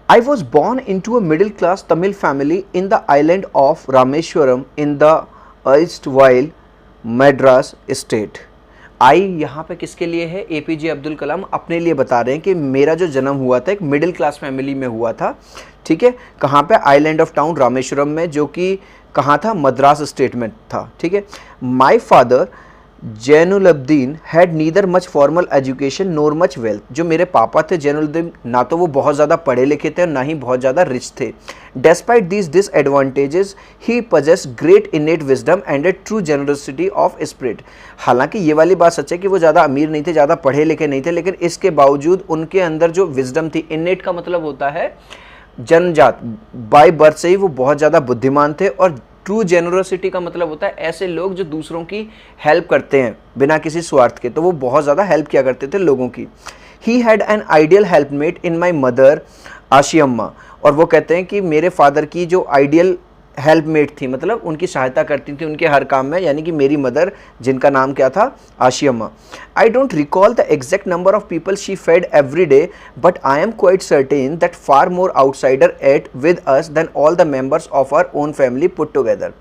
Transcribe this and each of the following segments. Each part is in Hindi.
I was born into a middle class Tamil family in the island of Rameshwaram in the erstwhile Madras state. आई यहाँ पे किसके लिए है? एपीजे अब्दुल कलाम अपने लिए बता रहे हैं कि मेरा जो जन्म हुआ था एक मिडिल क्लास फैमिली में हुआ था, ठीक है। कहाँ पे? आइलैंड ऑफ टाउन रामेश्वरम में, जो कि कहाँ था? मद्रास स्टेट में था, ठीक है। My father Jainulabdeen had neither much formal education nor much wealth. जो मेरे पापा थे जैनुलब्दीन, ना तो वो बहुत ज़्यादा पढ़े लिखे थे और ना ही बहुत ज़्यादा रिच थे। Despite these disadvantages he possess great इनेट wisdom and A true generosity of spirit. हालांकि ये वाली बात सच है कि वो ज़्यादा अमीर नहीं थे, ज़्यादा पढ़े लिखे नहीं थे, लेकिन इसके बावजूद उनके अंदर जो विजडम थी, इनेट का मतलब होता है जन्मजात, बाय बर्थ से ही वो बहुत ज़्यादा बुद्धिमान थे। और ट्रू जेनरोसिटी का मतलब होता है ऐसे लोग जो दूसरों की हेल्प करते हैं बिना किसी स्वार्थ के, तो वो बहुत ज़्यादा हेल्प किया करते थे लोगों की। He had an ideal helpmate in my mother Ashiamma. और वो कहते हैं कि मेरे फादर की जो आइडियल हेल्पमेट थी, मतलब उनकी सहायता करती थी उनके हर काम में, यानी कि मेरी मदर, जिनका नाम क्या था? Ashiamma. I don't recall the exact number of people she fed every day, but I am quite certain that far more outsider ate with us than all the members of our own family put together.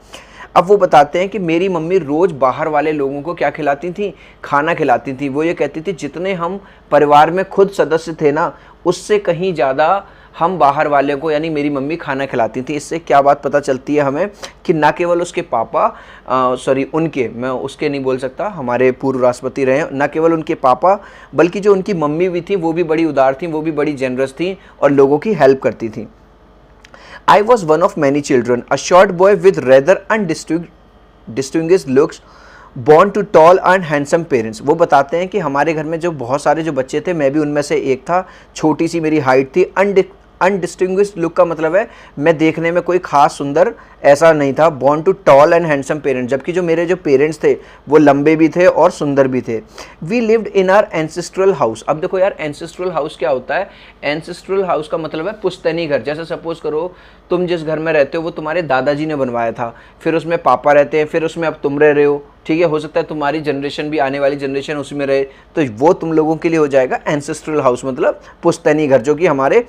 अब वो बताते हैं कि मेरी मम्मी रोज़ बाहर वाले लोगों को क्या खिलाती थी? खाना खिलाती थी। वो ये कहती थी जितने हम परिवार में खुद सदस्य थे ना, उससे कहीं ज़्यादा हम बाहर वाले को, यानी मेरी मम्मी, खाना खिलाती थी। इससे क्या बात पता चलती है हमें कि ना केवल उसके पापा, उनके, मैं उसके नहीं बोल सकता, हमारे पूर्व राष्ट्रपति रहे, ना केवल उनके पापा बल्कि जो उनकी मम्मी भी थी वो भी बड़ी उदार थी, वो भी बड़ी जेनरस थी और लोगों की हेल्प करती थी। I was one of many children, a short boy with rather undistinguished looks, born to tall and handsome parents। वो बताते हैं कि हमारे घर में जो बहुत सारे जो बच्चे थे, मैं भी उनमें से एक था। छोटी सी मेरी हाइट थी। अनडिस्टिंग्विश्ड लुक का मतलब है मैं देखने में कोई खास सुंदर ऐसा नहीं था। Born to tall and handsome parents, जबकि जो मेरे जो पेरेंट्स थे वो लंबे भी थे और सुंदर भी थे। We lived in our ancestral house. अब देखो यार, एंसेस्ट्रल हाउस क्या होता है? एंसेस्ट्रल हाउस का मतलब है पुश्तैनी घर। जैसे सपोज करो तुम जिस घर में रहते हो वो तुम्हारे दादाजी ने बनवाया था, फिर उसमें पापा रहते हैं, फिर उसमें अब तुम रह रहे हो, ठीक है। हो सकता है तुम्हारी जनरेशन भी, आने वाली जनरेशन उसी में रहे, तो वो तुम लोगों के लिए हो जाएगा एंसेस्ट्रल हाउस, मतलब पुश्तैनी घर, जो कि हमारे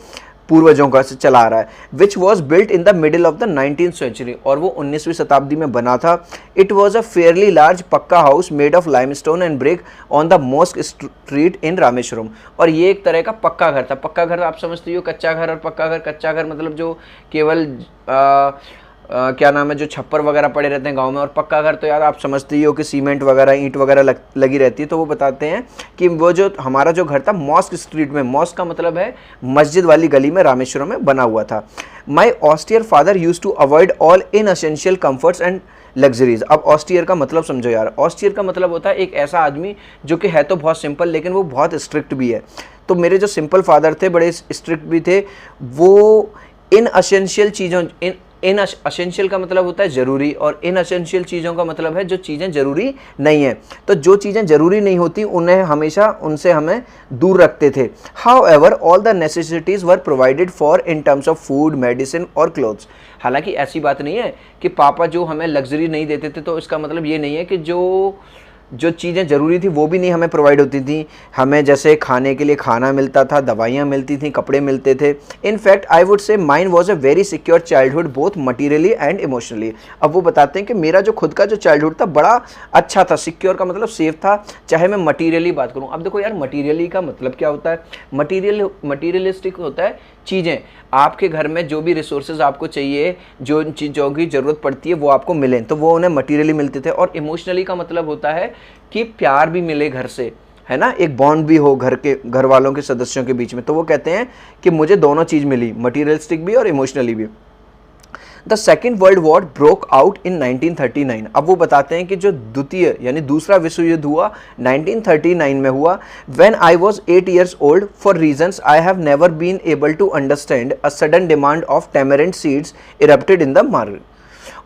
पूर्वजों का से चला आ रहा है। Which was built in the middle of the 19th century. और वो 19वीं शताब्दी में बना था। It was a fairly large pucca house made of limestone and brick on the mosque street in Rameswaram. और ये एक तरह का पक्का घर था। पक्का घर आप समझते हो, कच्चा घर और पक्का घर। कच्चा घर मतलब जो केवल क्या नाम है, जो छप्पर वगैरह पड़े रहते हैं गांव में, और पक्का घर तो यार आप समझते ही हो कि सीमेंट वगैरह, ईंट वगैरह लगी रहती है। तो वो बताते हैं कि वो जो हमारा जो घर था मॉस्क स्ट्रीट में, मॉस्क का मतलब है मस्जिद वाली गली में, रामेश्वरम में बना हुआ था। My austere father use to avoid all inessential comforts and luxuries. अब ऑस्टियर का मतलब समझो यार। ऑस्टियर का मतलब होता है एक ऐसा आदमी जो कि है तो बहुत सिंपल लेकिन वो बहुत स्ट्रिक्ट भी है। तो मेरे जो सिंपल फादर थे बड़े स्ट्रिक्ट भी थे। वो इन असेंशियल चीज़ों, इन असेंशियल का मतलब होता है ज़रूरी, और इन असेंशियल चीज़ों का मतलब है जो चीज़ें ज़रूरी नहीं है। तो जो चीज़ें ज़रूरी नहीं होती उन्हें हमेशा, उनसे हमें दूर रखते थे। How ever all the necessities were provided for in terms of food, medicine और क्लोथ्स। हालांकि ऐसी बात नहीं है कि पापा जो हमें लग्जरी नहीं देते थे, तो इसका मतलब ये नहीं है कि जो चीज़ें ज़रूरी थी वो भी नहीं हमें प्रोवाइड होती थी। हमें जैसे खाने के लिए खाना मिलता था, दवाइयाँ मिलती थी, कपड़े मिलते थे। In fact I would say mine was a very secure childhood both materially and emotionally. अब वो बताते हैं कि मेरा जो खुद का जो चाइल्डहुड था बड़ा अच्छा था। सिक्योर का मतलब सेफ था, चाहे मैं मटीरियली बात करूँ। अब देखो यार, मटीरियली का मतलब क्या होता है? मटीरियलिस्टिक होता है चीज़ें, आपके घर में जो भी रिसोर्सेज आपको चाहिए, जो चीज़ों की ज़रूरत पड़ती है वो आपको मिलें, तो वो उन्हें मटीरियली मिलते थे। और इमोशनली का मतलब होता है कि प्यार भी मिले घर से, है ना, एक बॉन्ड भी हो घर वालों के सदस्यों के बीच में। तो वो कहते हैं कि मुझे दोनों चीज़ मिली, मटीरियलिस्टिक भी और इमोशनली भी। The second world war broke out in 1939। अब वो बताते हैं कि जो द्वितीय यानी दूसरा विश्व युद्ध हुआ 1939 में हुआ। When I was 8 years old, for reasons I have never been able to understand, a sudden demand of tamarind seeds erupted in the market.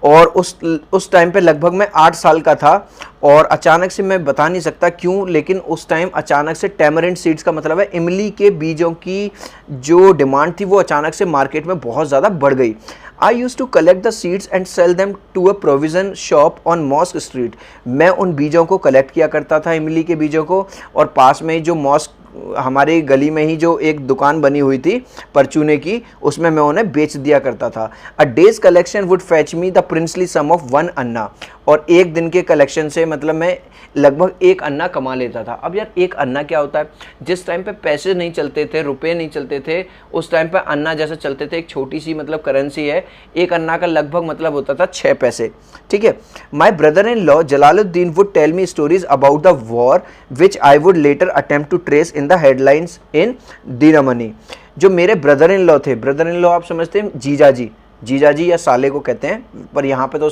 और उस टाइम पे लगभग मैं 8 साल का था, और अचानक से, मैं बता नहीं सकता क्यों, लेकिन उस टाइम अचानक से टैमरेंट सीड्स का मतलब है इमली के बीजों की जो डिमांड थी वो अचानक से मार्केट में बहुत ज़्यादा बढ़ गई। I use to collect the seeds and sell them to a provision shop on mosque street. मैं उन बीजों को कलेक्ट किया करता था, इमली के बीजों को, और पास में जो मॉस्क हमारी गली में ही जो एक दुकान बनी हुई थी परचूने की, उसमें मैं उन्हें बेच दिया करता था। A day's collection would fetch me the princely sum of 1 anna, और एक दिन के कलेक्शन से मतलब मैं लगभग 1 अन्ना कमा लेता था। अब यार 1 अन्ना क्या होता है? जिस टाइम पे पैसे नहीं चलते थे, रुपए नहीं चलते थे, उस टाइम पे अन्ना जैसे चलते थे, एक छोटी सी मतलब करेंसी है। 1 अन्ना का लगभग मतलब होता था 6 पैसे, ठीक है। My brother in law Jalaluddin would tell me stories about the war which I would later attempt to trace in the headlines in Dinamani. जो मेरे ब्रदर इन लॉ थे, ब्रदर इन लॉ आप समझते हैं जीजाजी, जीजाजी या साले को कहते हैं, पर यहाँ पे तो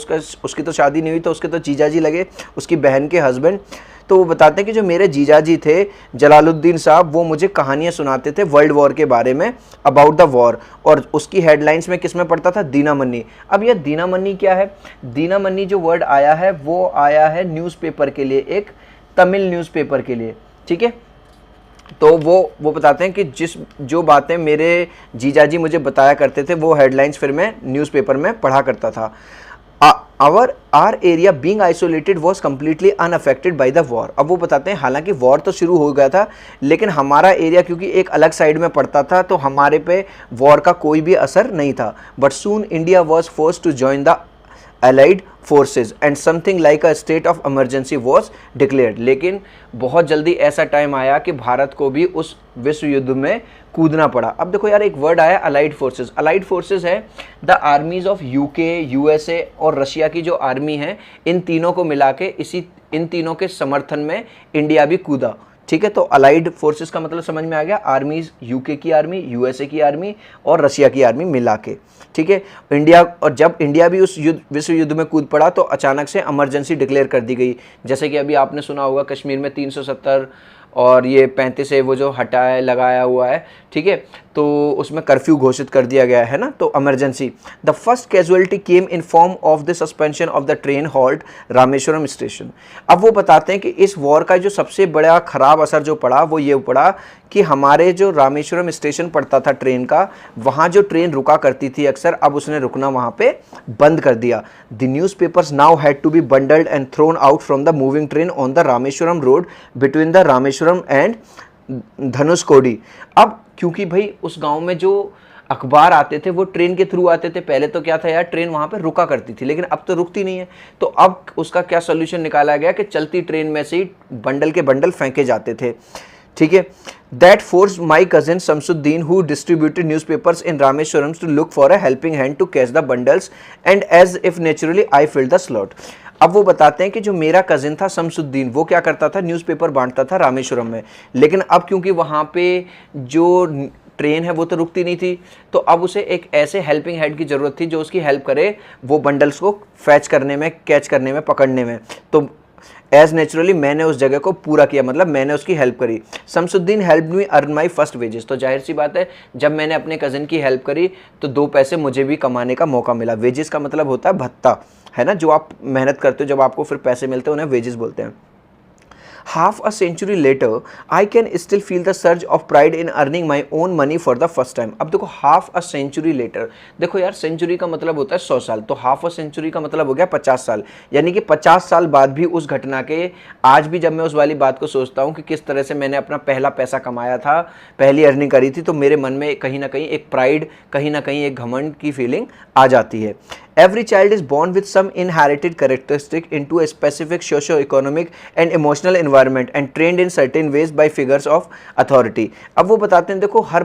उसकी तो शादी नहीं हुई, तो उसके तो जीजाजी लगे, उसकी बहन के हस्बैंड। तो वो बताते हैं कि जो मेरे जीजाजी थे जलालुद्दीन साहब, वो मुझे कहानियाँ सुनाते थे वर्ल्ड वॉर के बारे में, अबाउट द वॉर, और उसकी हेडलाइंस में किस में पढ़ता था? दीनामनी। अब यह दीनामनी क्या है? दीनामनी जो वर्ड आया है वो आया है न्यूज़पेपर के लिए, एक तमिल न्यूज़पेपर के लिए, ठीक है। तो वो बताते हैं कि जो बातें मेरे जीजाजी मुझे बताया करते थे, वो हेडलाइंस फिर मैं न्यूज़पेपर में पढ़ा करता था। Our area being isolated was completely unaffected by the war. अब वो बताते हैं हालांकि वॉर तो शुरू हो गया था, लेकिन हमारा एरिया क्योंकि एक अलग साइड में पड़ता था, तो हमारे पे वॉर का कोई भी असर नहीं था। But soon India was forced to join the allied forces and something like a state of emergency was declared। लेकिन बहुत जल्दी ऐसा टाइम आया कि भारत को भी उस विश्व युद्ध में कूदना पड़ा। अब देखो यार, एक वर्ड आया अलाइड फोर्सेस। अलाइड फोर्सेस है the armies of UK, USA और रशिया की जो आर्मी है, इन तीनों को मिला के इन तीनों के समर्थन में इंडिया भी कूदा, ठीक है। तो अलाइड फोर्सेस का मतलब समझ में आ गया, आर्मीज, यूके की आर्मी, यूएसए की आर्मी और रशिया की आर्मी मिला के, ठीक है। इंडिया, और जब इंडिया भी उस विश्व युद्ध में कूद पड़ा तो अचानक से इमरजेंसी डिक्लेयर कर दी गई। जैसे कि अभी आपने सुना होगा कश्मीर में 370 और ये 35 है वो जो हटाया लगाया हुआ है, ठीक है, तो उसमें कर्फ्यू घोषित कर दिया गया है ना, तो emergency. The first casualty came in form of the suspension of the train halt Rameswaram station. अब वो बताते हैं कि इस वॉर का जो सबसे बड़ा खराब असर जो पड़ा वो ये पड़ा कि हमारे जो रामेश्वरम स्टेशन पड़ता था ट्रेन का, वहाँ जो ट्रेन रुका करती थी अक्सर, अब उसने रुकना वहाँ पे बंद कर दिया। The newspapers now had to be bundled and thrown out from the moving train on the Rameswaram road between the Rameswaram and Dhanushkodi. अब क्योंकि भाई उस गांव में जो अखबार आते थे वो ट्रेन के थ्रू आते थे। पहले तो क्या था यार, ट्रेन वहां पे रुका करती थी, लेकिन अब तो रुकती नहीं है। तो अब उसका क्या सोल्यूशन निकाला गया कि चलती ट्रेन में से ही बंडल के बंडल फेंके जाते थे, ठीक है। That force my cousin Shamsuddin who distributed newspapers in Rameswaram to look for a helping hand to catch the bundles and as if naturally I filled the slot. अब वो बताते हैं कि जो मेरा कजिन था शमसुद्दीन, वो क्या करता था, न्यूज़पेपर बांटता था रामेश्वरम में, लेकिन अब क्योंकि वहाँ पे जो ट्रेन है वो तो रुकती नहीं थी, तो अब उसे एक ऐसे हेल्पिंग हैंड की ज़रूरत थी जो उसकी हेल्प करे वो बंडल्स को फैच करने में, कैच करने में, पकड़ने में। तो एज नेचुरली मैंने उस जगह को पूरा किया, मतलब मैंने उसकी हेल्प करी। Shamsuddin help me earn my first wages. तो जाहिर सी बात है, जब मैंने अपने कज़न की हेल्प करी तो 2 पैसे मुझे भी कमाने का मौका मिला। वेजेस का मतलब होता है भत्ता, है ना, जो आप मेहनत करते हो, जब आपको फिर पैसे मिलते हैं उन्हें वेजेस बोलते हैं। Half a century later, I can still feel the surge of pride in earning my own money for the first time। अब देखो half a century later, देखो यार century का मतलब होता है 100 साल, तो half a century का मतलब हो गया 50 साल, यानी कि 50 साल बाद भी उस घटना के, आज भी जब मैं उस वाली बात को सोचता हूँ कि किस तरह से मैंने अपना पहला पैसा कमाया था, पहली अर्निंग करी थी, तो मेरे मन में कहीं ना कहीं एक प्राइड, कहीं ना कहीं एक घमंड की फीलिंग आ जाती है। Every child is born with some inherited characteristic into a specific socio-economic and emotional environment and trained in certain ways by figures of authority। अब वो बताते हैं देखो हर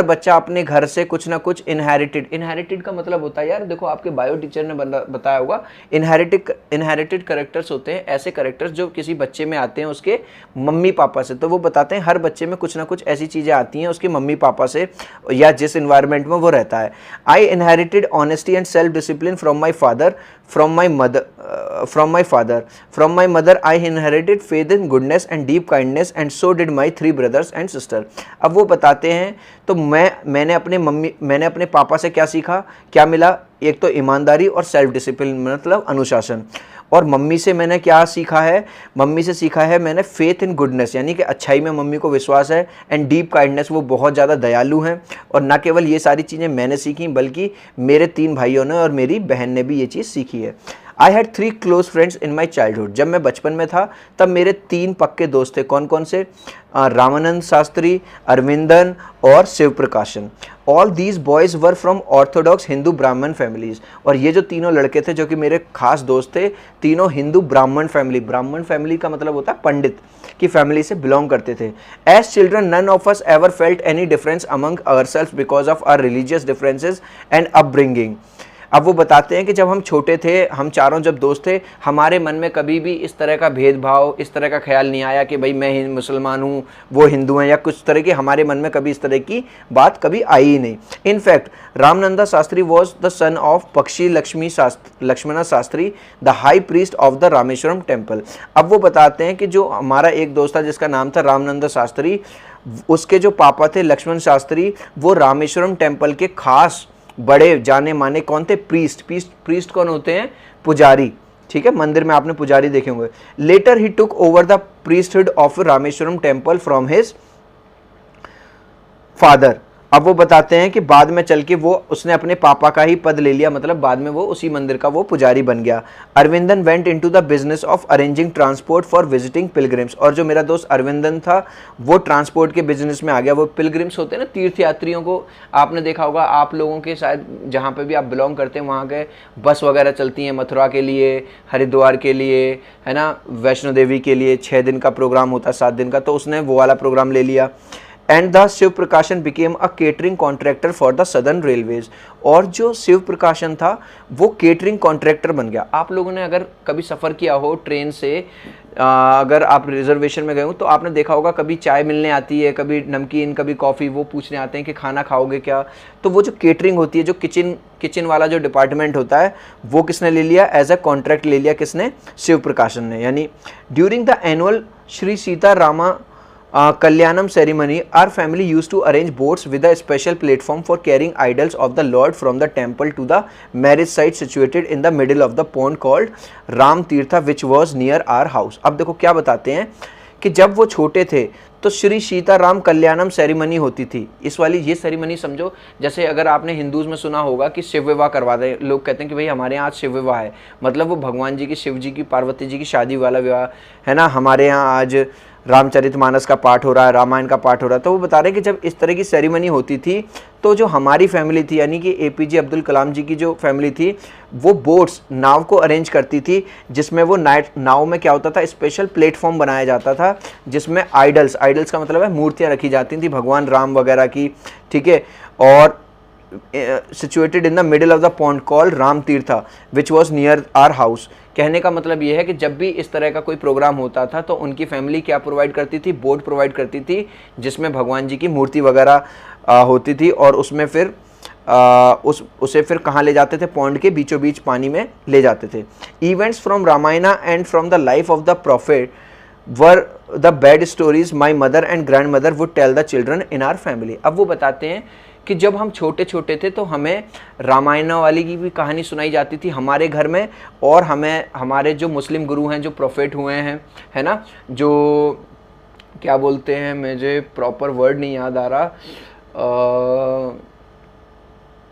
बच्चा अपने घर से कुछ ना कुछ इनहेरिटेड का मतलब होता है यार, देखो आपके बायो टीचर ने बताया होगा, इनहेरिटेड करेक्टर्स होते हैं ऐसे करेक्टर्स जो किसी बच्चे में आते हैं उसके मम्मी पापा से। तो वो बताते हैं हर बच्चे में कुछ ना कुछ ऐसी चीज़ें आती हैं उसके मम्मी पापा से या जिस इन्वायरमेंट में वो रहता है। आई inherited honesty and self-discipline from my father, from my mother I inherited faith in goodness and deep kindness and so did my 3 brothers and sister। अब वो बताते हैं तो मैंने अपने पापा से क्या सीखा, क्या मिला, एक तो ईमानदारी और सेल्फ डिसिप्लिन मतलब अनुशासन। और मम्मी से मैंने क्या सीखा है, मम्मी से सीखा है मैंने फेथ इन गुडनेस, यानी कि अच्छाई में मम्मी को विश्वास है, एंड डीप काइंडनेस, वो बहुत ज़्यादा दयालु हैं। और ना केवल ये सारी चीज़ें मैंने सीखी बल्कि मेरे 3 भाइयों ने और मेरी बहन ने भी ये चीज़ सीखी है। I had 3 close friends in my childhood. जब मैं बचपन में था तब मेरे 3 पक्के दोस्त थे। कौन कौन से? रामानंद शास्त्री, अरविंदन और शिव प्रकाशन। All these boys were from Orthodox Hindu ब्राह्मण फैमिलीज़। और ये जो तीनों लड़के थे जो कि मेरे खास दोस्त थे, तीनों हिंदू ब्राह्मण फैमिली, ब्राह्मण फैमिली का मतलब होता है पंडित की फैमिली से बिलोंग करते थे। As children none of us ever felt any difference among ourselves because of our religious differences and upbringing. अब वो बताते हैं कि जब हम छोटे थे, हम चारों जब दोस्त थे, हमारे मन में कभी भी इस तरह का भेदभाव, इस तरह का ख्याल नहीं आया कि भाई मैं मुसलमान हूँ, वो हिंदू हैं, या कुछ तरह की हमारे मन में कभी इस तरह की बात कभी आई ही नहीं। In fact Ramananda Shastri was the son of Pakshi Lakshmana Shastri, the high priest of the Rameswaram temple. अब वो बताते हैं कि जो हमारा एक दोस्त था जिसका नाम था रामनंदा शास्त्री, उसके जो पापा थे लक्ष्मण शास्त्री, वो रामेश्वरम टेम्पल के खास बड़े जाने माने कौन थे? प्रीस्ट कौन होते हैं? पुजारी। ठीक है, मंदिर में आपने पुजारी देखे होंगे। Later he took over the priesthood of Rameswaram temple from his father. अब वो बताते हैं कि बाद में चल के वो उसने अपने पापा का ही पद ले लिया, मतलब बाद में वो उसी मंदिर का वो पुजारी बन गया। Aravindan went into the business of arranging transport for visiting pilgrims. और जो मेरा दोस्त अरविंदन था वो ट्रांसपोर्ट के बिजनेस में आ गया। वो पिलग्रिम्स होते हैं ना, तीर्थ यात्रियों को आपने देखा होगा, आप लोगों के शायद जहाँ पे भी आप बिलोंग करते हैं वहाँ के बस वगैरह चलती हैं मथुरा के लिए, हरिद्वार के लिए, है ना, वैष्णो देवी के लिए। 6 दिन का प्रोग्राम होता है, 7 दिन का, तो उसने वो वाला प्रोग्राम ले लिया। एंड द शिव प्रकाशन became a catering contractor for the southern railways. और जो शिव प्रकाशन था वो केटरिंग कॉन्ट्रैक्टर बन गया। आप लोगों ने अगर कभी सफ़र किया हो ट्रेन से, अगर आप रिजर्वेशन में गए हो तो आपने देखा होगा कभी चाय मिलने आती है, कभी नमकीन, कभी कॉफ़ी, वो पूछने आते हैं कि खाना खाओगे क्या। तो वो जो केटरिंग होती है, जो किचन वाला जो डिपार्टमेंट होता है, वो किसने ले लिया? एज अ कॉन्ट्रैक्ट ले लिया। किसने? शिव प्रकाशन ने। यानी during the annual Shri Sita Rama Kalyanam ceremony, our family used to arrange boats with a special platform for carrying idols of the Lord from the temple to the marriage site situated in the middle of the pond called Ram Tirtha, which was near our house. अब देखो क्या बताते हैं कि जब वो छोटे थे तो श्री सीता राम कल्याणम सेरेमनी होती थी। इस वाली ये सेरेमनी समझो जैसे अगर आपने हिंदूज़ में सुना होगा कि शिव विवाह करवा दे, लोग कहते हैं कि भाई हमारे यहाँ आज शिव विवाह है, मतलब वो भगवान जी की, शिव जी की, पार्वती जी की शादी वाला विवाह है ना। हमारे यहाँ आज रामचरितमानस का पाठ हो रहा है, रामायण का पाठ हो रहा है। तो वो बता रहे हैं कि जब इस तरह की सेरेमनी होती थी तो जो हमारी फैमिली थी, यानी कि एपीजे अब्दुल कलाम जी की जो फैमिली थी, वो बोट्स, नाव को अरेंज करती थी, जिसमें वो नाव में क्या होता था? स्पेशल प्लेटफॉर्म बनाया जाता था जिसमें आइडल्स का मतलब है मूर्तियाँ रखी जाती थी भगवान राम वगैरह की। ठीक है, और situated in the middle of the pond called Ram Tirtha which was near our house. कहने का मतलब ये है कि जब भी इस तरह का कोई प्रोग्राम होता था तो उनकी फैमिली क्या प्रोवाइड करती थी? बोट प्रोवाइड करती थी जिसमें भगवान जी की मूर्ति वगैरह होती थी, और उसमें फिर उसे फिर कहाँ ले जाते थे? पॉन्ड के बीचों बीच पानी में ले जाते थे। Events from Ramayana and from the life of the prophet were the bed stories my mother and grandmother would tell the children in our family. अब वो बताते हैं कि जब हम छोटे छोटे थे तो हमें रामायण वाली की भी कहानी सुनाई जाती थी हमारे घर में, और हमें हमारे जो मुस्लिम गुरु हैं, जो प्रोफेट हुए हैं, है ना, जो क्या बोलते हैं, मुझे प्रॉपर वर्ड नहीं याद आ रहा,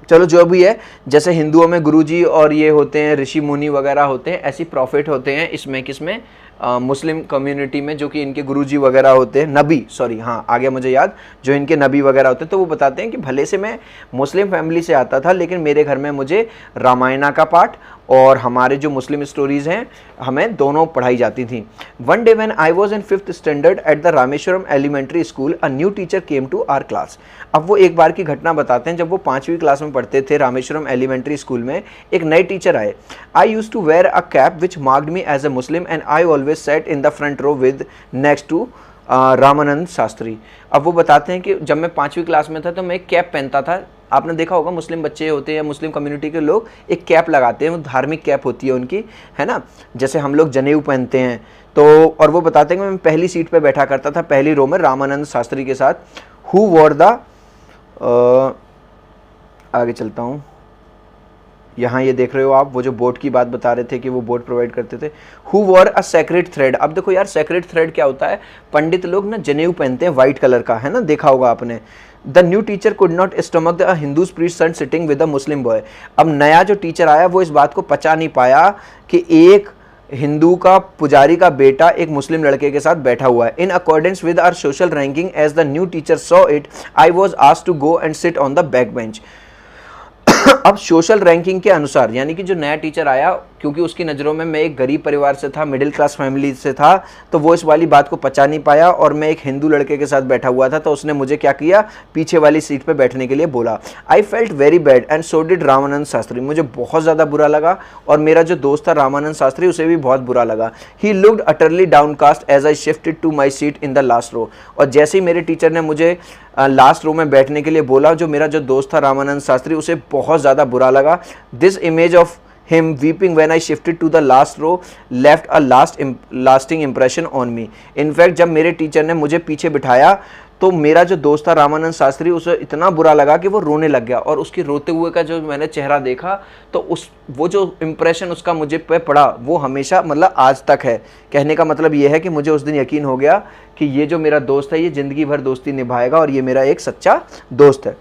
चलो जो भी है, जैसे हिंदुओं में गुरुजी और ये होते हैं, ऋषि मुनि वगैरह होते हैं, ऐसी प्रॉफिट होते हैं इसमें किसमें? मुस्लिम कम्युनिटी में, जो कि इनके गुरुजी वगैरह होते हैं, नबी, सॉरी हाँ आ गया मुझे याद, जो इनके नबी वगैरह होते हैं। तो वो बताते हैं कि भले से मैं मुस्लिम फैमिली से आता था, लेकिन मेरे घर में मुझे रामायणा का पाठ और हमारे जो मुस्लिम स्टोरीज़ हैं हमें दोनों पढ़ाई जाती थी। One day when I was in 5th standard at the Rameswaram elementary school, a new teacher came to our class. अब वो एक बार की घटना बताते हैं, जब वो 5वीं क्लास में पढ़ते थे रामेश्वरम एलिमेंट्री स्कूल में, एक नए टीचर आए। I use to wear a cap which marked me as a Muslim and I always sat in the front row with next to Ramanand Shastri. अब वो बताते हैं कि जब मैं 5वीं क्लास में था तो मैं एक कैप पहनता था। आपने देखा होगा मुस्लिम बच्चे होते हैं या मुस्लिम कम्युनिटी के लोग एक कैप लगाते हैं, वो धार्मिक कैप होती है उनकी, है ना, जैसे हम लोग जनेऊ पहनते हैं। तो और वो बताते हैं कि मैं पहली सीट पे बैठा करता था, पहली रो में, रामानंद शास्त्री के साथ। हु वॉर द आगे चलता हूँ, यहाँ ये देख रहे हो आप, वो जो बोट की बात बता रहे थे कि वो बोट प्रोवाइड करते थे। Who wore a sacred thread. अब देखो यार सेक्रेट थ्रेड क्या होता है, पंडित लोग ना जनेऊ पहनते हैं व्हाइट कलर का, है ना, देखा होगा आपने। The new teacher could not stomach the Hindu priest son sitting with a Muslim boy. अब नया जो टीचर आया वो इस बात को पचा नहीं पाया कि एक हिंदू का पुजारी का बेटा एक मुस्लिम लड़के के साथ बैठा हुआ है। In accordance with our social ranking as the new teacher saw it, I was asked to go and sit on the back bench. अब सोशल रैंकिंग के अनुसार, यानी कि जो नया टीचर आया, क्योंकि उसकी नज़रों में मैं एक गरीब परिवार से था, मिडिल क्लास फैमिली से था, तो वो इस वाली बात को पचा नहीं पाया और मैं एक हिंदू लड़के के साथ बैठा हुआ था, तो उसने मुझे क्या किया, पीछे वाली सीट पे बैठने के लिए बोला। I felt very bad and so did Ramanand Shastri. मुझे बहुत ज़्यादा बुरा लगा और मेरा जो दोस्त था रामानंद शास्त्री उसे भी बहुत बुरा लगा। He looked utterly downcast as I shifted to my seat in the last row. और जैसे ही मेरे टीचर ने मुझे लास्ट रो में बैठने के लिए बोला, जो मेरा जो दोस्त था रामानंद शास्त्री उसे बहुत ज़्यादा बुरा लगा। This image of him weeping when I shifted to the last row left a lasting impression on me. In fact, जब मेरे टीचर ने मुझे पीछे बिठाया तो मेरा जो दोस्त था रामानंद शास्त्री उसे इतना बुरा लगा कि वो रोने लग गया, और उसके रोते हुए का जो मैंने चेहरा देखा तो वो जो इम्प्रेशन उसका मुझे पे पड़ा वो हमेशा, मतलब आज तक है। कहने का मतलब ये है कि मुझे उस दिन यकीन हो गया कि ये जो मेरा दोस्त है ये ज़िंदगी भर दोस्ती निभाएगा और ये मेरा एक सच्चा दोस्त है।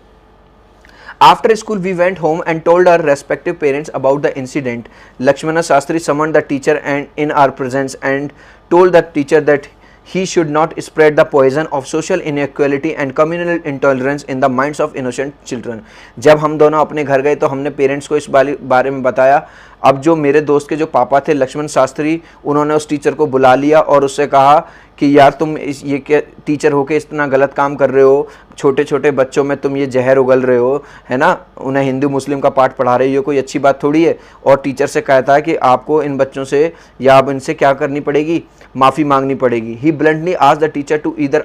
After school, we went home and told our respective parents about the incident. Lakshmana Shastri summoned the teacher and in our presence and told the teacher that he should not spread the poison of social inequality and communal intolerance in the minds of innocent children. जब हम दोनों अपने घर गए तो हमने पेरेंट्स को इस बारे में बताया। अब जो मेरे दोस्त के जो पापा थे लक्ष्मण शास्त्री, उन्होंने उस टीचर को बुला लिया और उससे कहा कि यार तुम ये क्या टीचर होके इतना गलत काम कर रहे हो, छोटे छोटे बच्चों में तुम ये जहर उगल रहे हो, है ना, उन्हें हिंदू मुस्लिम का पाठ पढ़ा रहे हो, ये कोई अच्छी बात थोड़ी है। और टीचर से कहता है कि आपको इन बच्चों से या अब इनसे क्या करनी पड़ेगी, माफ़ी मांगनी पड़ेगी। He bluntly asked the teacher to either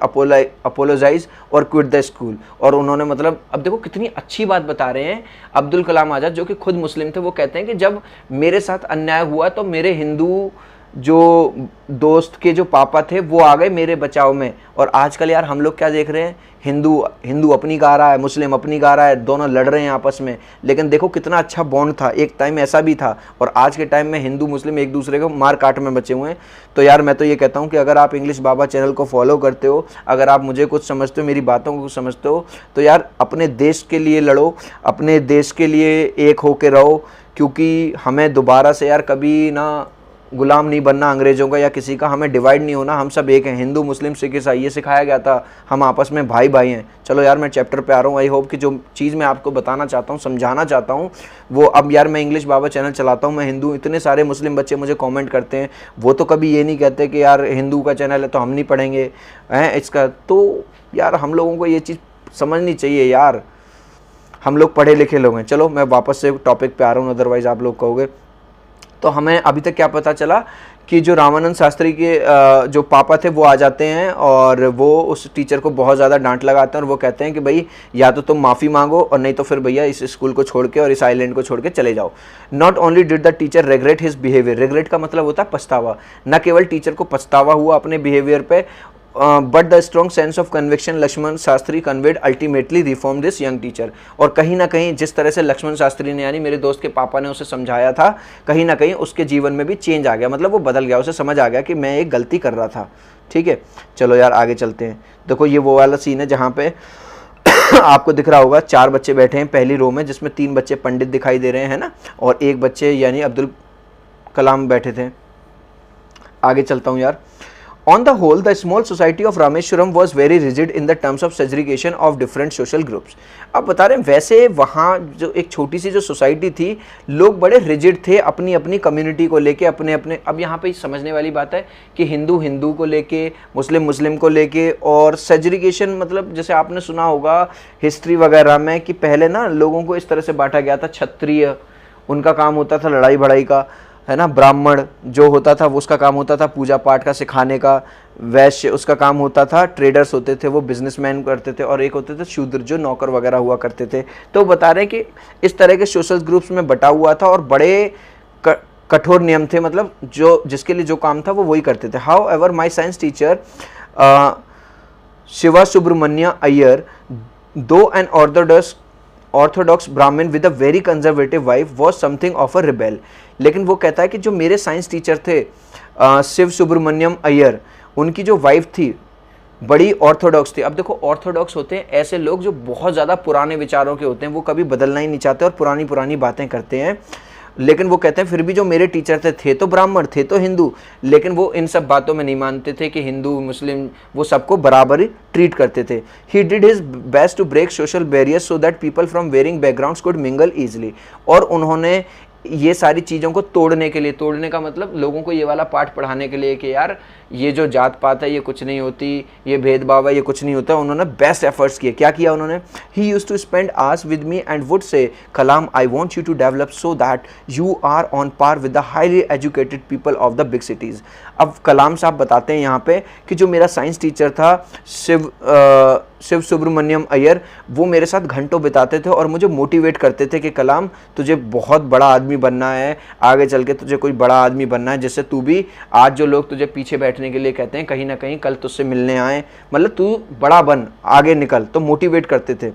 apologise or quit the school. और उन्होंने, मतलब अब देखो कितनी अच्छी बात बता रहे हैं अब्दुल कलाम आज़ाद, जो कि खुद मुस्लिम थे। वो कहते हैं कि जब मेरे साथ अन्याय हुआ तो मेरे हिंदू जो दोस्त के जो पापा थे वो आ गए मेरे बचाव में। और आजकल यार हम लोग क्या देख रहे हैं, हिंदू अपनी गा रहा है, मुस्लिम अपनी गा रहा है, दोनों लड़ रहे हैं आपस में। लेकिन देखो कितना अच्छा बॉन्ड था, एक टाइम ऐसा भी था। और आज के टाइम में हिंदू मुस्लिम एक दूसरे को मार काट में बचे हुए हैं। तो यार मैं तो ये कहता हूँ कि अगर आप इंग्लिश बाबा चैनल को फॉलो करते हो, अगर आप मुझे कुछ समझते हो, मेरी बातों को कुछ समझते हो, तो यार अपने देश के लिए लड़ो, अपने देश के लिए एक होके रहो, क्योंकि हमें दोबारा से यार कभी ना गुलाम नहीं बनना अंग्रेज़ों का या किसी का। हमें डिवाइड नहीं होना, हम सब एक हैं, हिंदू मुस्लिम सिख ईसाई, ये सिखाया गया था, हम आपस में भाई भाई हैं। चलो यार मैं चैप्टर पे आ रहा हूँ। आई होप कि जो चीज़ मैं आपको बताना चाहता हूँ, समझाना चाहता हूँ वो, अब यार मैं इंग्लिश बाबा चैनल चलाता हूँ, मैं हिंदू, इतने सारे मुस्लिम बच्चे मुझे कॉमेंट करते हैं, वो तो कभी ये नहीं कहते कि यार हिंदू का चैनल है तो हम नहीं पढ़ेंगे हैं इसका। तो यार हम लोगों को ये चीज़ समझनी चाहिए यार, हम लोग पढ़े लिखे लोग हैं। चलो मैं वापस से टॉपिक पे आ रहा हूँ, अदरवाइज़ आप लोग कहोगे। तो हमें अभी तक क्या पता चला कि जो रामानंद शास्त्री के जो पापा थे वो आ जाते हैं और वो उस टीचर को बहुत ज़्यादा डांट लगाते हैं और वो कहते हैं कि भाई या तो तुम माफ़ी मांगो और नहीं तो फिर भैया इस स्कूल को छोड़ के और इस आइलैंड को छोड़ के चले जाओ। Not only did the teacher regret his behaviour, regret का मतलब होता है पछतावा, न केवल टीचर को पछतावा हुआ अपने बिहेवियर पे, but the strong sense of conviction Lakshman Shastri conveyed ultimately reform this young teacher. और कहीं ना कहीं जिस तरह से लक्ष्मण शास्त्री ने, यानी मेरे दोस्त के पापा ने उसे समझाया था, कहीं ना कहीं उसके जीवन में भी चेंज आ गया, मतलब वो बदल गया, उसे समझ आ गया कि मैं एक गलती कर रहा था। ठीक है, चलो यार आगे चलते हैं। देखो ये वो वाला सीन है जहाँ पे आपको दिख रहा होगा 4 बच्चे बैठे हैं पहली रो में, जिसमें 3 बच्चे पंडित दिखाई दे रहे हैं ना, और 1 बच्चे यानी अब्दुल कलाम बैठे थे। आगे चलता हूँ यार। On the whole, the small society of Rameshwaram was very rigid in the terms of segregation of different social groups. अब बता रहे हैं वैसे वहाँ जो एक छोटी सी जो सोसाइटी थी, लोग बड़े रिजिड थे अपनी अपनी कम्युनिटी को लेके, अपने अपने। अब यहाँ पे समझने वाली बात है कि हिंदू हिंदू को लेके, मुस्लिम मुस्लिम को लेके, और सेग्रीगेशन मतलब जैसे आपने सुना होगा हिस्ट्री वगैरह में कि पहले ना लोगों को इस तरह से बांटा गया था। क्षत्रिय उनका काम होता था लड़ाई भड़ाई का, है ना, ब्राह्मण जो होता था वो उसका काम होता था पूजा पाठ का सिखाने का, वैश्य उसका काम होता था, ट्रेडर्स होते थे वो बिजनेसमैन करते थे, और एक होते थे शूद्र जो नौकर वगैरह हुआ करते थे। तो बता रहे हैं कि इस तरह के सोशल ग्रुप्स में बटा हुआ था और बड़े कठोर नियम थे, मतलब जो जिसके लिए जो काम था वो वही करते थे। However my science teacher Shiva Subramania Iyer, though an orthodox Brahmin with a very conservative wife was something of a rebel. लेकिन वो कहता है कि जो मेरे साइंस टीचर थे शिव सुब्रमण्यम अय्यर, उनकी जो वाइफ थी बड़ी ऑर्थोडॉक्स थी। अब देखो ऑर्थोडॉक्स होते हैं ऐसे लोग जो बहुत ज़्यादा पुराने विचारों के होते हैं, वो कभी बदलना ही नहीं चाहते और पुरानी पुरानी बातें करते हैं। लेकिन वो कहते हैं फिर भी जो मेरे टीचर थे तो ब्राह्मण थे तो हिंदू, लेकिन वो इन सब बातों में नहीं मानते थे कि हिंदू मुस्लिम, वो सबको बराबर ही ट्रीट करते थे। He did his best to break social barriers so that people from varying backgrounds could mingle easily. और उन्होंने ये सारी चीज़ों को तोड़ने के लिए, तोड़ने का मतलब लोगों को ये वाला पाठ पढ़ाने के लिए कि यार ये जो जात पात है ये कुछ नहीं होती, ये भेदभाव है ये कुछ नहीं होता, उन्होंने बेस्ट एफर्ट्स किए। क्या किया उन्होंने? He used to spend hours with me and would say, Kalam I want you to develop so that you are on par with the highly educated people of the big cities. अब कलाम साहब बताते हैं यहाँ पे कि जो मेरा साइंस टीचर था शिव सुब्रमण्यम अय्यर, वो मेरे साथ घंटों बिताते थे और मुझे मोटिवेट करते थे कि कलाम तुझे बहुत बड़ा आदमी बनना है, आगे चल के तुझे कोई बड़ा आदमी बनना है, जिससे तू भी आज जो लोग तुझे पीछे बैठने के लिए कहते हैं कहीं ना कहीं कल तुझसे मिलने आए, मतलब तू बड़ा बन, आगे निकल, तो मोटिवेट करते थे।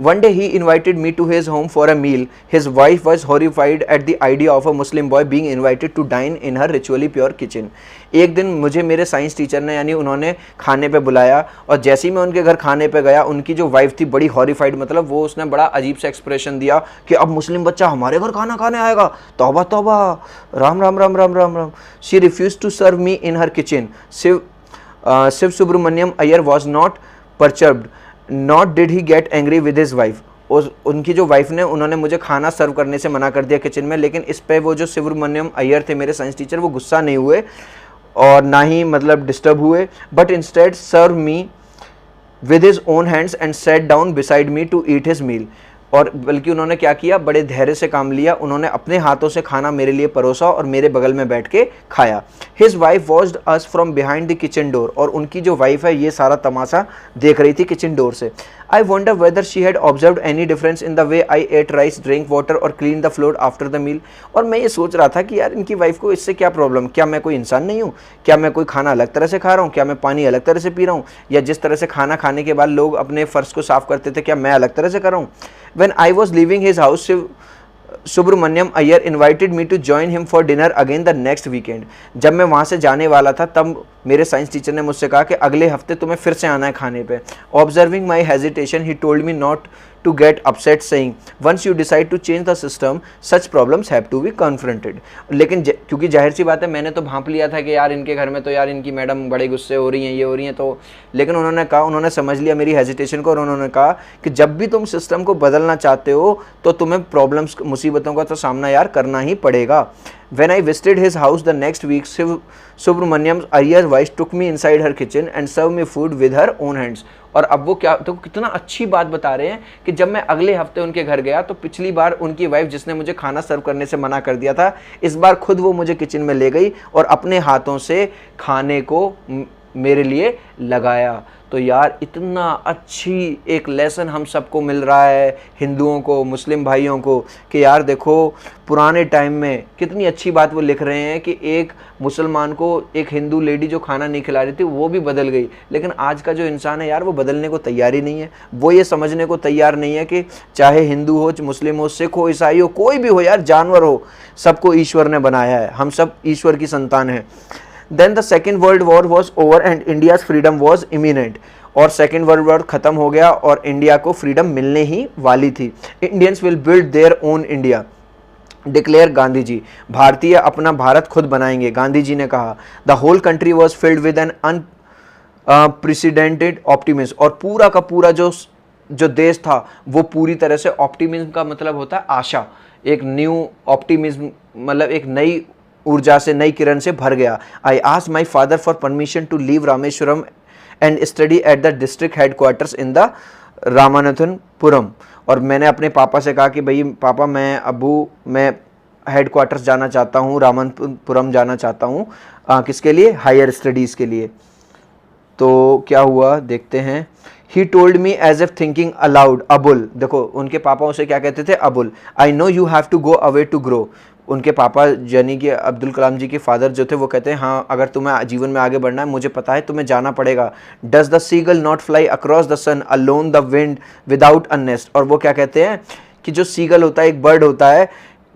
One day he invited me to his home for a meal. His wife was horrified at the idea of a Muslim boy being invited to dine in her ritually pure kitchen. एक दिन मुझे मेरे साइंस टीचर ने, यानी उन्होंने खाने पे बुलाया, और जैसे ही मैं उनके घर खाने पे गया, उनकी जो वाइफ थी बड़ी हॉरिफाइड, मतलब वो उसने बड़ा अजीब सा एक्सप्रेशन दिया कि अब मुस्लिम बच्चा हमारे घर खाना खाने आएगा, तौबा तौबा, Ram Ram Ram Ram Ram Ram. She refuse to serve me in her kitchen. Shiv Subramaniam Iyer was not perturbed, not did he get angry with his wife. उनकी जो वाइफ ने, उन्होंने मुझे खाना सर्व करने से मना कर दिया किचन में, लेकिन इस पे वो जो सुब्रमण्यम अय्यर थे मेरे साइंस टीचर, वो गुस्सा नहीं हुए और ना ही मतलब डिस्टर्ब हुए, but instead serve me with his own hands and sat down beside me to eat his meal. और बल्कि उन्होंने क्या किया, बड़े धैर्य से काम लिया, उन्होंने अपने हाथों से खाना मेरे लिए परोसा और मेरे बगल में बैठ के खाया। His wife watched us from behind the kitchen door, और उनकी जो वाइफ है ये सारा तमाशा देख रही थी किचन डोर से। I wonder whether she had observed any difference in the way I ate rice, drink water और clean the floor after the meal. और मैं ये सोच रहा था कि यार इनकी वाइफ को इससे क्या प्रॉब्लम, क्या मैं कोई इंसान नहीं हूँ, क्या मैं कोई खाना अलग तरह से खा रहा हूँ, क्या मैं पानी अलग तरह से पी रहा हूँ, या जिस तरह से खाना खाने के बाद लोग अपने फर्श को साफ करते थे क्या मैं अलग तरह से कर रहा हूँ। When I was leaving his house, Subramaniam Iyer invited me to join him for dinner again the next weekend. जब मैं वहाँ से जाने वाला था तब मेरे साइंस टीचर ने मुझसे कहा कि अगले हफ्ते तुम्हें फिर से आना है खाने पे। Observing my hesitation he told me not to get upset, saying once you decide to change the system such problems have to be confronted. लेकिन क्योंकि जाहिर सी बात है मैंने तो भांप लिया था कि यार इनके घर में तो यार इनकी मैडम बड़े गुस्से हो रही हैं, ये हो रही हैं, तो लेकिन उन्होंने कहा, उन्होंने समझ लिया मेरी हेजिटेशन को और उन्होंने कहा कि जब भी तुम सिस्टम को बदलना चाहते हो तो तुम्हें प्रॉब्लम्स, मुसीबतों का तो सामना यार करना ही पड़ेगा। When I visited his house the next week, Subramaniam Iyengar's wife took me inside her kitchen and served me food with her own hands. और अब वो क्या, तो कितना अच्छी बात बता रहे हैं कि जब मैं अगले हफ्ते उनके घर गया तो पिछली बार उनकी वाइफ जिसने मुझे खाना सर्व करने से मना कर दिया था, इस बार खुद वो मुझे किचन में ले गई और अपने हाथों से खाने को मेरे लिए लगाया। तो यार इतना अच्छी एक लेसन हम सबको मिल रहा है, हिंदुओं को, मुस्लिम भाइयों को, कि यार देखो पुराने टाइम में कितनी अच्छी बात वो लिख रहे हैं कि एक मुसलमान को एक हिंदू लेडी जो खाना नहीं खिला रही थी वो भी बदल गई, लेकिन आज का जो इंसान है यार वो बदलने को तैयार ही नहीं है। वो ये समझने को तैयार नहीं है कि चाहे हिंदू हो, मुस्लिम हो, सिख हो, ईसाई हो, कोई भी हो यार, जानवर हो, सबको ईश्वर ने बनाया है, हम सब ईश्वर की संतान हैं। Then the Second World War was over and India's freedom was imminent. और सेकेंड वर्ल्ड वॉर ख़त्म हो गया और इंडिया को फ्रीडम मिलने ही वाली थी। Indians will build their own India, declare Gandhi ji. भारतीय अपना भारत खुद बनाएंगे, गांधी जी ने कहा। The whole country was filled with an unprecedented optimism. और पूरा का पूरा जो देश था वो पूरी तरह से, ऑप्टिमिज्म का मतलब होता है आशा, एक न्यू ऑप्टिमिज्म मतलब एक नई ऊर्जा से, नई किरण से भर गया। I asked my father for permission to leave Rameswaram and study at the district headquarters in the Ramanathapuram. और मैंने अपने पापा से कहा कि भाई पापा मैं हेडक्वार्टर्स जाना चाहता हूँ, रामानाथपुरम जाना चाहता हूँ। किसके लिए? हायर स्टडीज़ के लिए। तो क्या हुआ देखते हैं। He told me as if thinking aloud, Abul, देखो उनके पापा उसे क्या कहते थे? Abul. I know you have to go away to grow. उनके पापा यानी कि अब्दुल कलाम जी के फादर जो थे वो कहते हैं हाँ अगर तुम्हें जीवन में आगे बढ़ना है मुझे पता है तुम्हें जाना पड़ेगा। Does the seagull not fly across the sun alone the wind without a nest. और वो क्या कहते हैं कि जो सीगल होता है, एक बर्ड होता है,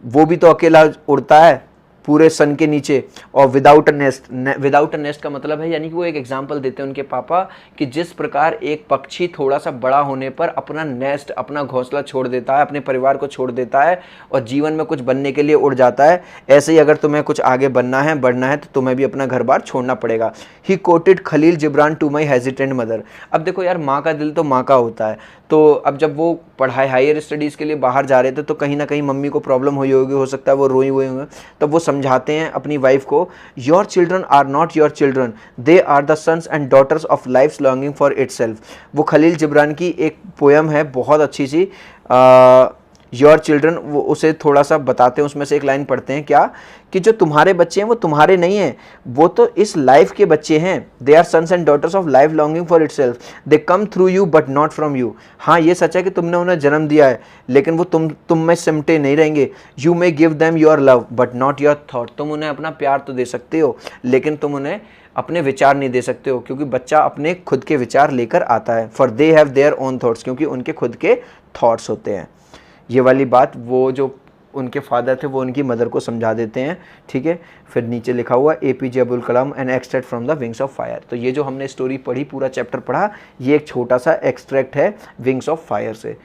वो भी तो अकेला उड़ता है पूरे सन के नीचे, और without a nest. Without a nest का मतलब है यानी कि वो एक एग्जांपल देते हैं उनके पापा कि जिस प्रकार एक पक्षी थोड़ा सा बड़ा होने पर अपना नेस्ट, अपना घोंसला छोड़ देता है, अपने परिवार को छोड़ देता है और जीवन में कुछ बनने के लिए उड़ जाता है, ऐसे ही अगर तुम्हें कुछ आगे बनना है, बढ़ना है, तो तुम्हें भी अपना घर बार छोड़ना पड़ेगा। He quoted Khalil Gibran to my hesitant mother. अब देखो यार, माँ का दिल तो माँ का होता है, तो अब जब वो पढ़ाई हायर स्टडीज़ के लिए बाहर जा रहे थे तो कहीं ना कहीं मम्मी को प्रॉब्लम हुई होगी, हो सकता है वो रोई हुए होंगे, तब वो समझाते हैं अपनी वाइफ को, your children are not your children, they are the sons and daughters of life longing for itself. वो खलील जिब्रान की एक पोयम है बहुत अच्छी सी, योर चिल्ड्रन, वो उसे थोड़ा सा बताते हैं, उसमें से एक लाइन पढ़ते हैं क्या, कि जो तुम्हारे बच्चे हैं वो तुम्हारे नहीं हैं, वो तो इस लाइफ के बच्चे हैं। They are sons and daughters of life longing for itself, they come through you but not from you. हाँ ये सच है कि तुमने उन्हें जन्म दिया है लेकिन वो तुम में सिमटे नहीं रहेंगे। You may give them your love but not your thought. तुम उन्हें अपना प्यार तो दे सकते हो लेकिन तुम उन्हें अपने विचार नहीं दे सकते हो, क्योंकि बच्चा अपने खुद के विचार लेकर आता है। For they have their own thoughts, क्योंकि उनके खुद के थॉट्स होते हैं। ये वाली बात वो जो उनके फादर थे वो उनकी मदर को समझा देते हैं, ठीक है। फिर नीचे लिखा हुआ APJ Abdul Kalam an extract from the wings of fire. तो ये जो हमने स्टोरी पढ़ी, पूरा चैप्टर पढ़ा, ये एक छोटा सा एक्सट्रैक्ट है विंग्स ऑफ फायर से।